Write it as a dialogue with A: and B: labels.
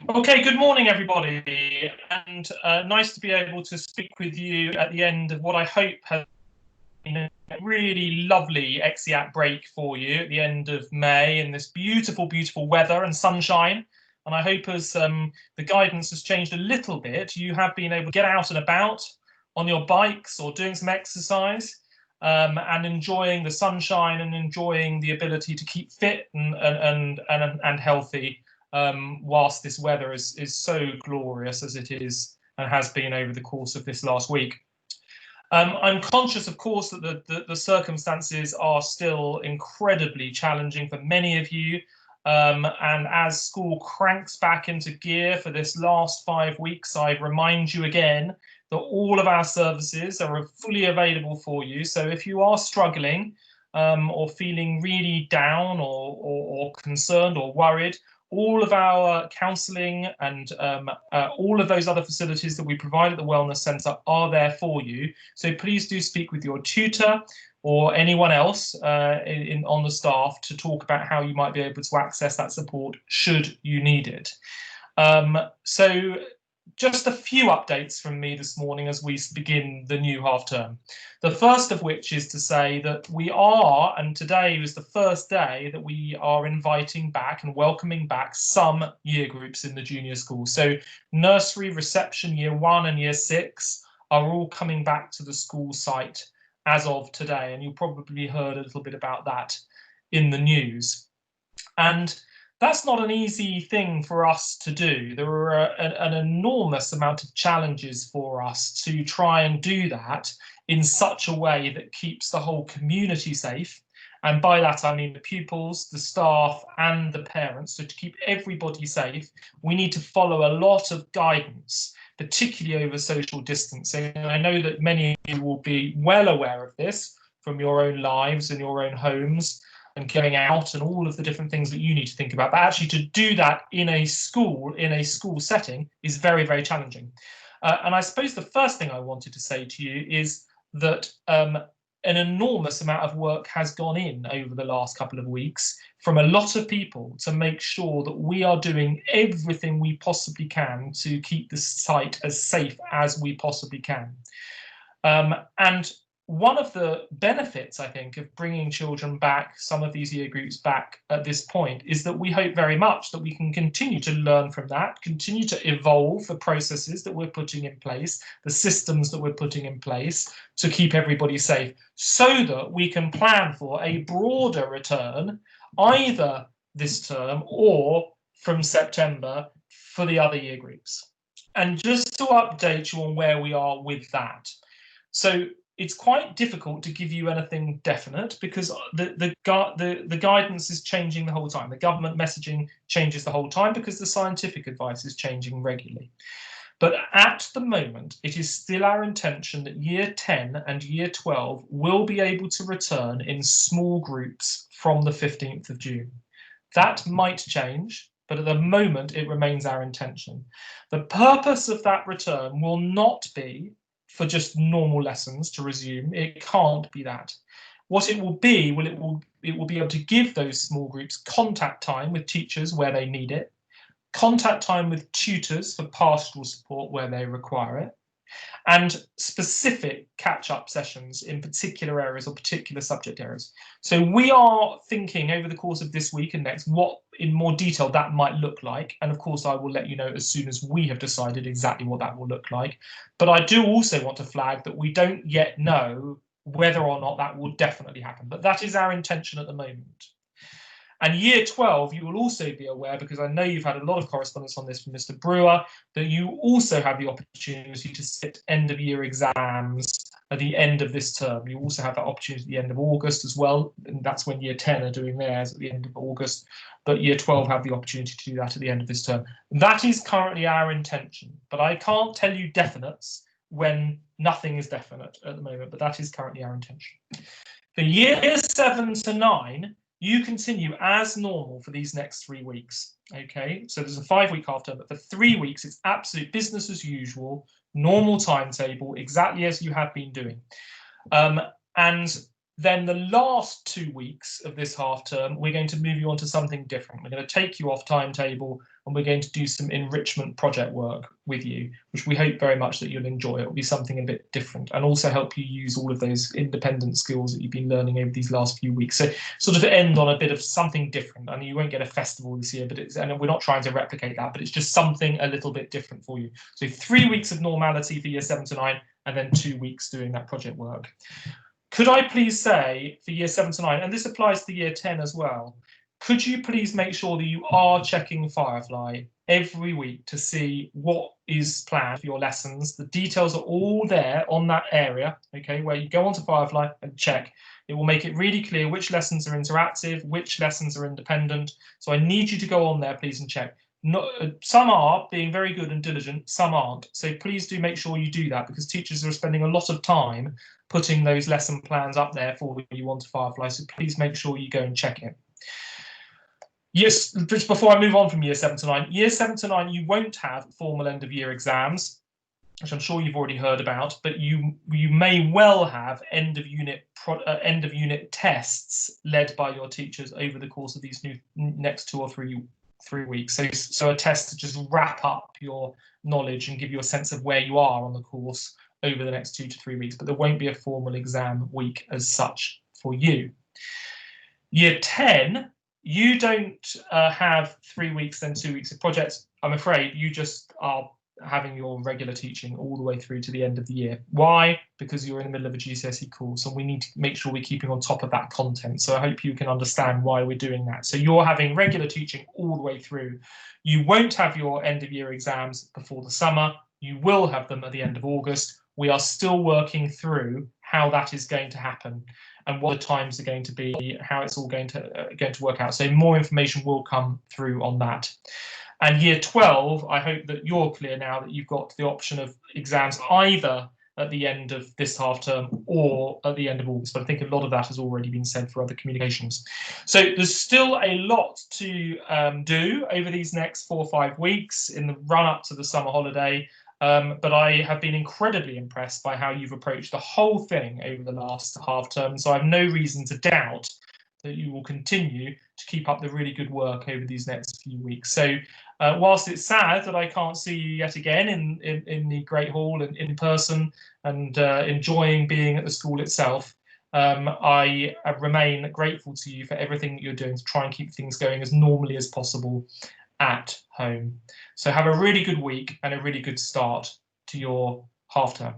A: Okay, good morning, everybody, and nice to be able to speak with you at the end of what I hope has been a really lovely exeat break for you at the end of May in this beautiful, beautiful weather and sunshine. And I hope as the guidance has changed a little bit, you have been able to get out and about on your bikes or doing some exercise and enjoying the sunshine and enjoying the ability to keep fit and healthy whilst this weather is so glorious as it is and has been over the course of this last week. I'm conscious, of course, that the circumstances are still incredibly challenging for many of you. And as school cranks back into gear for this last 5 weeks, I remind you again that all of our services are fully available for you. So if you are struggling or feeling really down or concerned or worried, all of our counselling and all of those other facilities that we provide at the Wellness Centre are there for you. So please do speak with your tutor or anyone else on the staff to talk about how you might be able to access that support should you need it. So just a few updates from me this morning as we begin the new half term. The first of which is to say that we are, and today was the first day that we are inviting back and welcoming back some year groups in the junior school. So nursery, reception, year 1 and year 6 are all coming back to the school site as of today. And you probably heard a little bit about that in the news. And that's not an easy thing for us to do. There are an enormous amount of challenges for us to try and do that in such a way that keeps the whole community safe. And by that, I mean the pupils, the staff and the parents. So to keep everybody safe, we need to follow a lot of guidance, particularly over social distancing. And I know that many of you will be well aware of this from your own lives and your own homes and going out and all of the different things that you need to think about. But actually to do that in a school setting is very, very challenging. And I suppose the first thing I wanted to say to you is that an enormous amount of work has gone in over the last couple of weeks from a lot of people to make sure that we are doing everything we possibly can to keep the site as safe as we possibly can. And one of the benefits, I think, of bringing children back, some of these year groups back at this point, is that we hope very much that we can continue to learn from that, continue to evolve the processes that we're putting in place, the systems that we're putting in place to keep everybody safe, so that we can plan for a broader return, either this term or from September for the other year groups. And just to update you on where we are with that. So it's quite difficult to give you anything definite because the guidance is changing the whole time. The government messaging changes the whole time because the scientific advice is changing regularly. But at the moment, it is still our intention that year 10 and year 12 will be able to return in small groups from the 15th of June. That might change, but at the moment, it remains our intention. The purpose of that return will not be for just normal lessons to resume. It can't be that. What it will be, it will be able to give those small groups contact time with teachers where they need it, contact time with tutors for pastoral support where they require it, and specific catch-up sessions in particular areas or particular subject areas. So we are thinking over the course of this week and next what in more detail that might look like. And of course, I will let you know as soon as we have decided exactly what that will look like. But I do also want to flag that we don't yet know whether or not that will definitely happen. But that is our intention at the moment. And year 12, you will also be aware, because I know you've had a lot of correspondence on this from Mr. Brewer, that you also have the opportunity to sit end of year exams at the end of this term. You also have that opportunity at the end of August as well. And that's when year 10 are doing theirs at the end of August. But year 12 have the opportunity to do that at the end of this term. That is currently our intention, but I can't tell you definites when nothing is definite at the moment, but that is currently our intention. For years 7 to 9, you continue as normal for these next 3 weeks. Okay, so there's a 5-week half term, but for 3 weeks, it's absolute business as usual, normal timetable, exactly as you have been doing. And Then the last 2 weeks of this half term, we're going to move you on to something different. We're going to take you off timetable and we're going to do some enrichment project work with you, which we hope very much that you'll enjoy. It will be something a bit different and also help you use all of those independent skills that you've been learning over these last few weeks. So sort of end on a bit of something different. I mean, you won't get a festival this year, but and we're not trying to replicate that, but it's just something a little bit different for you. So 3 weeks of normality for year 7 to 9, and then 2 weeks doing that project work. Could I please say for year 7 to 9, and this applies to year 10 as well, could you please make sure that you are checking Firefly every week to see what is planned for your lessons? The details are all there on that area, okay, where you go onto Firefly and check. It will make it really clear which lessons are interactive, which lessons are independent. So I need you to go on there, please, and check. Some are being very good and diligent, some aren't. So please do make sure you do that, because teachers are spending a lot of time putting those lesson plans up there for you onto Firefly. So please make sure you go and check it. Yes, just before I move on from year 7 to 9, year 7 to 9, you won't have formal end of year exams, which I'm sure you've already heard about, but you may well have end of unit tests led by your teachers over the course of these next 2 or 3 weeks. So a test to just wrap up your knowledge and give you a sense of where you are on the course over the next 2 to 3 weeks, but there won't be a formal exam week as such for you. Year 10, you don't have 3 weeks, then 2 weeks of projects. I'm afraid you just are having your regular teaching all the way through to the end of the year. Why? Because you're in the middle of a GCSE course and we need to make sure we're keeping on top of that content. So I hope you can understand why we're doing that. So you're having regular teaching all the way through. You won't have your end of year exams before the summer. You will have them at the end of August. We are still working through how that is going to happen and what the times are going to be, how it's all going to work out. So more information will come through on that. And year 12, I hope that you're clear now that you've got the option of exams either at the end of this half term or at the end of August. But I think a lot of that has already been said for other communications. So there's still a lot to do over these next 4 or 5 weeks in the run up to the summer holiday. But I have been incredibly impressed by how you've approached the whole thing over the last half term. So I have no reason to doubt that you will continue to keep up the really good work over these next few weeks. So whilst it's sad that I can't see you yet again in the Great Hall and in person and enjoying being at the school itself, I remain grateful to you for everything that you're doing to try and keep things going as normally as possible at home. So have a really good week and a really good start to your half term.